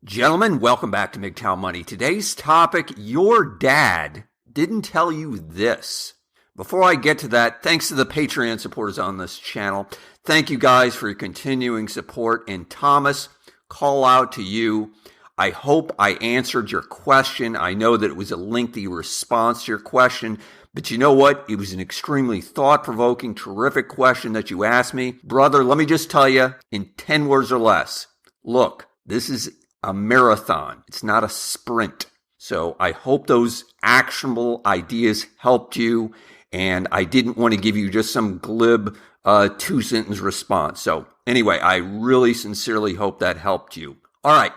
Gentlemen, welcome back to MGTOW Money. Today's topic, your dad didn't tell you this. Before I get to that, thanks to the Patreon supporters on this channel. Thank you guys for your continuing support. And Thomas, call out to you. I hope I answered your question. I know that it was a lengthy response to your question, but you know what? It was an extremely thought-provoking, terrific question that you asked me. Brother, let me just tell you in 10 words or less. Look, this is a marathon. It's not a sprint. So I hope those actionable ideas helped you, and I didn't want to give you just some glib two-sentence response. So anyway, I really sincerely hope that helped you. All right,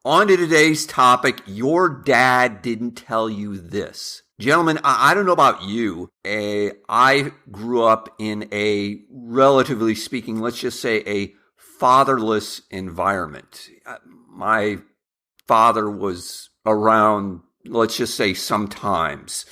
on to today's topic. Your dad didn't tell you this. Gentlemen, I don't know about you. I grew up in a, relatively speaking, let's just say a fatherless environment. My father was around, let's just say sometimes,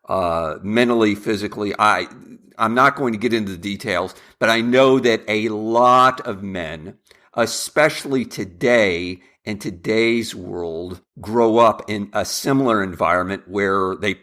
mentally, physically. I'm not going to get into the details, but I know that a lot of men, especially today, in today's world, grow up in a similar environment where they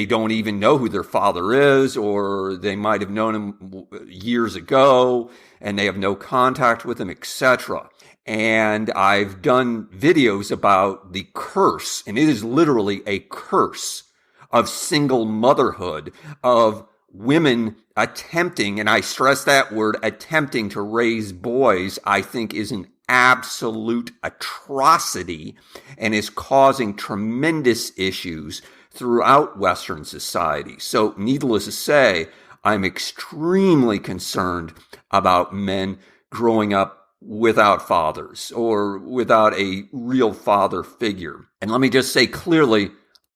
don't even know who their father is, or they might have known him years ago and they have no contact with him, etc. And I've done videos about the curse, and it is literally a curse of single motherhood, of women attempting, and I stress that word, attempting to raise boys. I think is an absolute atrocity and is causing tremendous issues throughout Western society. So needless to say, I'm extremely concerned about men growing up without fathers or without a real father figure. And let me just say clearly,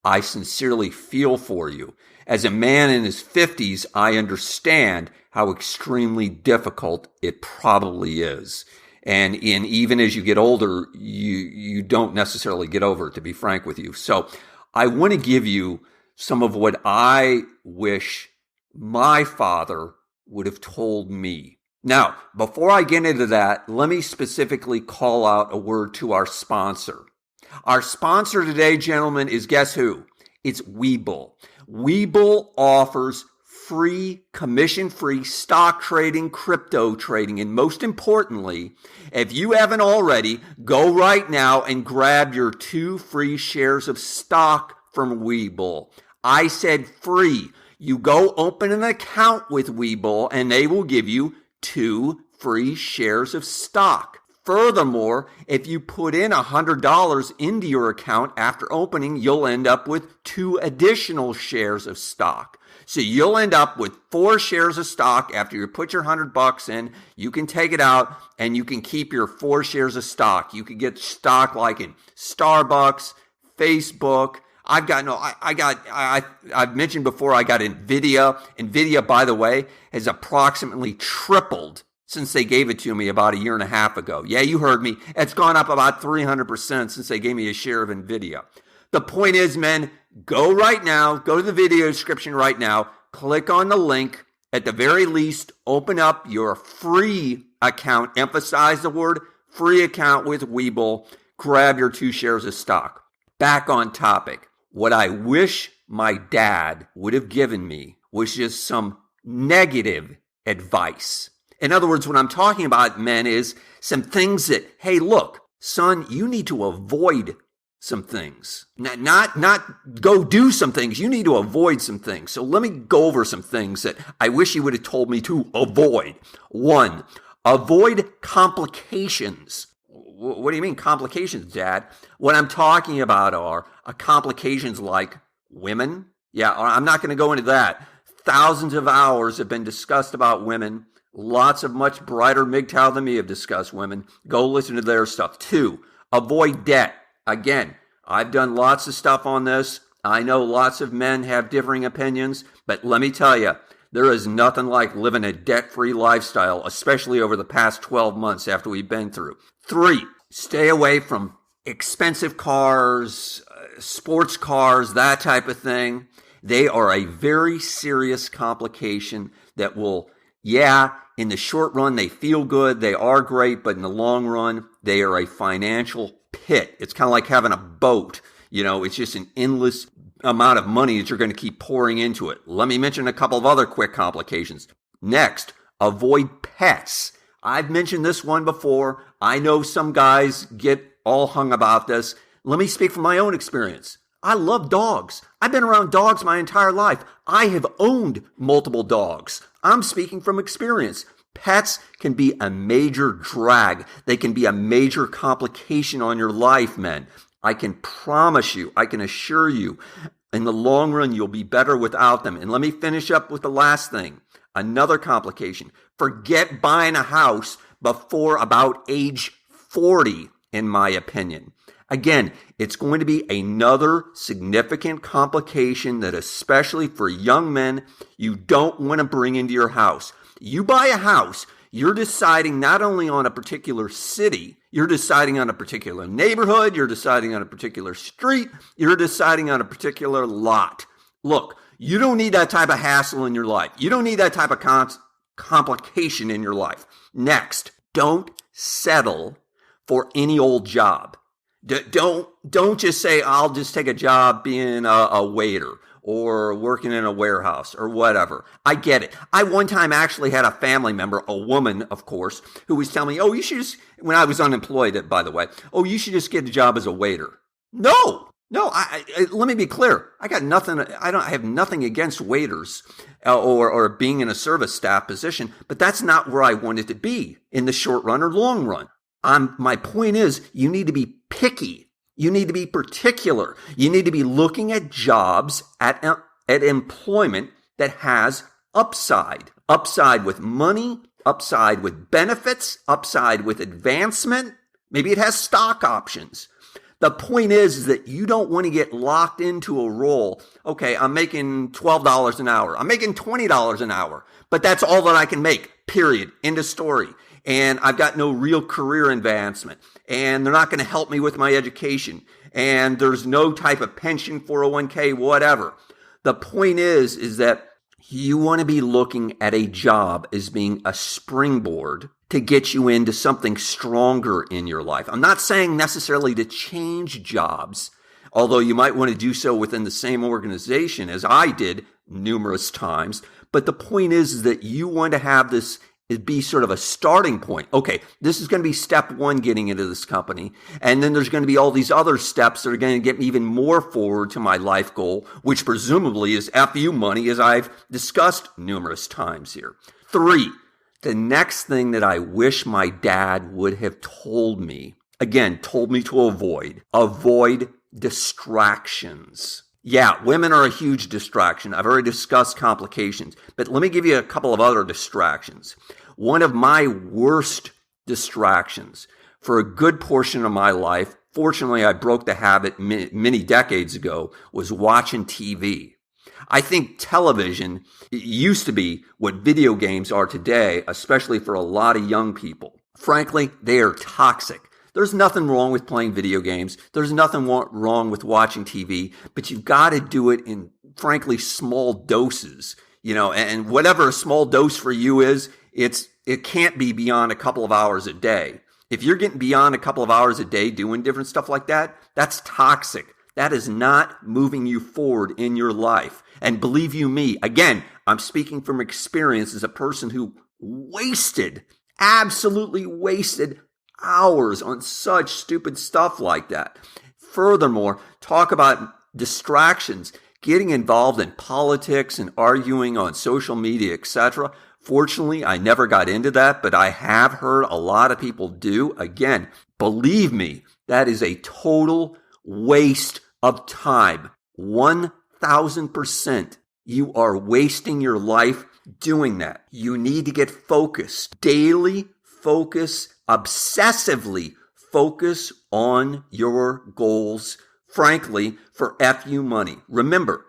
I sincerely feel for you. As a man in his 50s, I understand how extremely difficult it probably is. And even as you get older, you don't necessarily get over it, to be frank with you. So I want to give you some of what I wish my father would have told me. Now, before I get into that, let me specifically call out a word to our sponsor. Our sponsor today, gentlemen, is guess who? It's Webull. Webull offers free, commission-free stock trading, crypto trading, and most importantly, if you haven't already, go right now and grab your 2 free shares of stock from Webull. I said free. You go open an account with Webull and they will give you 2 free shares of stock. Furthermore, if you put in $100 into your account after opening, you'll end up with 2 additional shares of stock. So you'll end up with 4 shares of stock after you put your $100 in. You can take it out and you can keep your 4 shares of stock. You can get stock like in Starbucks, Facebook. I've mentioned before I got Nvidia. Nvidia, by the way, has approximately tripled since they gave it to me about a year and a half ago. Yeah, you heard me. It's gone up about 300% since they gave me a share of Nvidia. The point is, men, go right now, go to the video description right now, click on the link. At the very least, open up your free account. Emphasize the word free account with Webull. Grab your 2 shares of stock. Back on topic. What I wish my dad would have given me was just some negative advice. In other words, what I'm talking about, men, is some things that, hey, look, son, you need to avoid some things. Not go do some things. You need to avoid some things. So let me go over some things that I wish he would have told me to avoid. 1, avoid complications. What do you mean complications, Dad? What I'm talking about are complications like women. Yeah, I'm not going to go into that. Thousands of hours have been discussed about women. Lots of much brighter MGTOW than me have discussed women. Go listen to their stuff. 2, avoid debt. Again, I've done lots of stuff on this. I know lots of men have differing opinions, but let me tell you, there is nothing like living a debt-free lifestyle, especially over the past 12 months after we've been through. 3, stay away from expensive cars, sports cars, that type of thing. They are a very serious complication that will, in the short run, they feel good, they are great, but in the long run, they are a financial pit. It's kind of like having a boat. It's just an endless amount of money that you're going to keep pouring into it. Let me mention a couple of other quick complications. Next, avoid pets. I've mentioned this one before. I know some guys get all hung about this. Let me speak from my own experience. I love dogs. I've been around dogs my entire life. I have owned multiple dogs. I'm speaking from experience. Pets can be a major drag. They can be a major complication on your life, men. I can promise you, I can assure you, in the long run, you'll be better without them. And let me finish up with the last thing. Another complication. Forget buying a house before about age 40, in my opinion. Again, it's going to be another significant complication that, especially for young men, you don't want to bring into your house. You buy a house, you're deciding not only on a particular city, you're deciding on a particular neighborhood, you're deciding on a particular street, you're deciding on a particular lot. Look, you don't need that type of hassle in your life. You don't need that type of complication in your life. Next, don't settle for any old job. Don't just say, I'll just take a job being a waiter or working in a warehouse or whatever. I get it. I one time actually had a family member, a woman, of course, who was telling me, you should just, when I was unemployed, by the way, you should just get a job as a waiter. No, let me be clear. I have nothing against waiters or being in a service staff position, but that's not where I wanted to be in the short run or long run. My point is, you need to be picky. You need to be particular. You need to be looking at jobs, at employment that has upside. Upside with money, upside with benefits, upside with advancement. Maybe it has stock options. The point is that you don't want to get locked into a role. Okay, I'm making $12 an hour. I'm making $20 an hour, but that's all that I can make, period. End of story. And I've got no real career advancement, and they're not going to help me with my education, and there's no type of pension, 401k, whatever. The point is that you want to be looking at a job as being a springboard to get you into something stronger in your life. I'm not saying necessarily to change jobs, although you might want to do so within the same organization as I did numerous times. But the point is that you want to have this be sort of a starting point. Okay, this is going to be step one getting into this company. And then there's going to be all these other steps that are going to get me even more forward to my life goal, which presumably is FU money, as I've discussed numerous times here. 3, the next thing that I wish my dad would have told me to avoid distractions. Yeah, women are a huge distraction. I've already discussed complications, but let me give you a couple of other distractions. One of my worst distractions for a good portion of my life, fortunately I broke the habit many decades ago, was watching TV. I think television used to be what video games are today, especially for a lot of young people. Frankly, they are toxic. There's nothing wrong with playing video games. There's nothing wrong with watching TV, but you've got to do it in, frankly, small doses, and whatever a small dose for you is, it can't be beyond a couple of hours a day. If you're getting beyond a couple of hours a day doing different stuff like that, that's toxic. That is not moving you forward in your life. And believe you me, again, I'm speaking from experience as a person who absolutely wasted hours on such stupid stuff like that. Furthermore, talk about distractions, getting involved in politics and arguing on social media, etc. Fortunately, I never got into that, but I have heard a lot of people do. Again, believe me, that is a total waste of time. 1,000%. You are wasting your life doing that. You need to get focused. Daily focus, obsessively focus on your goals, frankly, for FU money. Remember,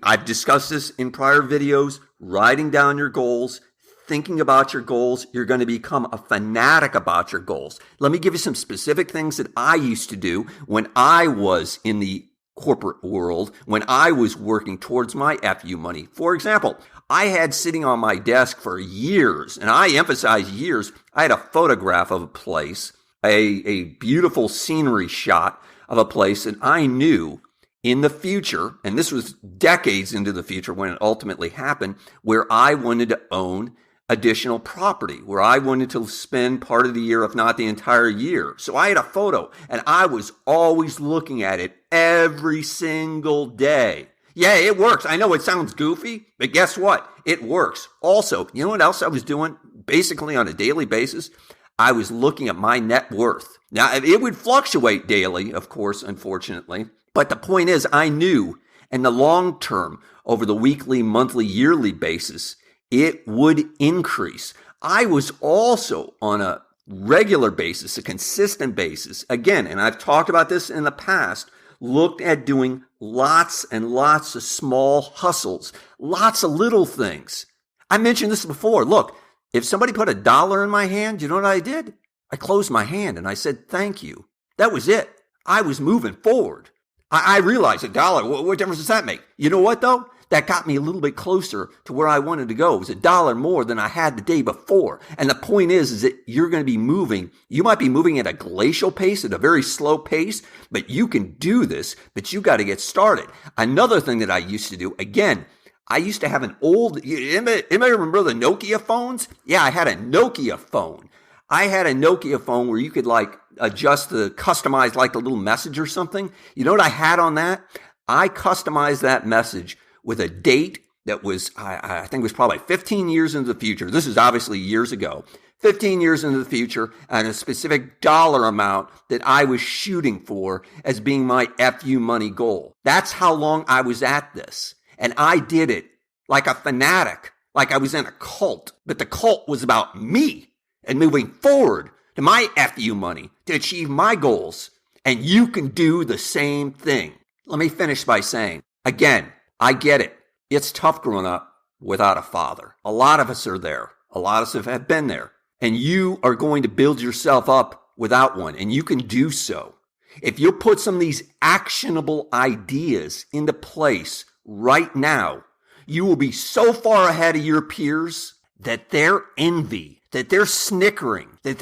I've discussed this in prior videos, writing down your goals, thinking about your goals. You're going to become a fanatic about your goals. Let me give you some specific things that I used to do when I was in the corporate world, when I was working towards my FU money. For example, I had sitting on my desk for years, and I emphasize years, I had a photograph of a place, a beautiful scenery shot of a place, and I knew in the future, and this was decades into the future when it ultimately happened, where I wanted to own additional property, where I wanted to spend part of the year, if not the entire year. So I had a photo, and I was always looking at it every single day. Yeah, it works. I know it sounds goofy, but guess what? It works. Also, you know what else I was doing basically on a daily basis? I was looking at my net worth. Now, it would fluctuate daily, of course, unfortunately. But the point is, I knew in the long term, over the weekly, monthly, yearly basis, it would increase. I was also on a regular basis, a consistent basis, again, and I've talked about this in the past, looked at doing lots and lots of small hustles, lots of little things. I mentioned this before. Look, if somebody put $1 in my hand, you know what I did? I closed my hand and I said, thank you. That was it. I was moving forward. I realized $1, what difference does that make? You know what though? That got me a little bit closer to where I wanted to go. It was $1 more than I had the day before. And the point is that you're going to be moving. You might be moving at a glacial pace, at a very slow pace, but you can do this, but you got to get started. Another thing that I used to do, again, I used to have an old, anybody remember the Nokia phones? Yeah, I had a Nokia phone. I had a Nokia phone where you could adjust customize like the little message or something. You know what I had on that? I customized that message with a date that was, I think it was probably 15 years into the future. This is obviously years ago. 15 years into the future, and a specific dollar amount that I was shooting for as being my FU money goal. That's how long I was at this. And I did it like a fanatic, like I was in a cult. But the cult was about me and moving forward to my FU money to achieve my goals. And you can do the same thing. Let me finish by saying, again, I get it. It's tough growing up without a father. A lot of us are there. A lot of us have been there. And you are going to build yourself up without one. And you can do so. If you put some of these actionable ideas into place right now, you will be so far ahead of your peers that their envy, that they're snickering, that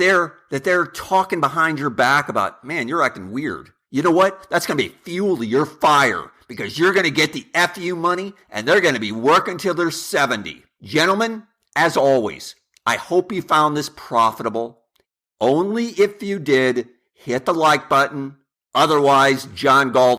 they're talking behind your back about, man, you're acting weird. You know what? That's going to be fuel to your fire because you're going to get the FU money and they're going to be working till they're 70. Gentlemen, as always, I hope you found this profitable. Only if you did, hit the like button. Otherwise, John Galt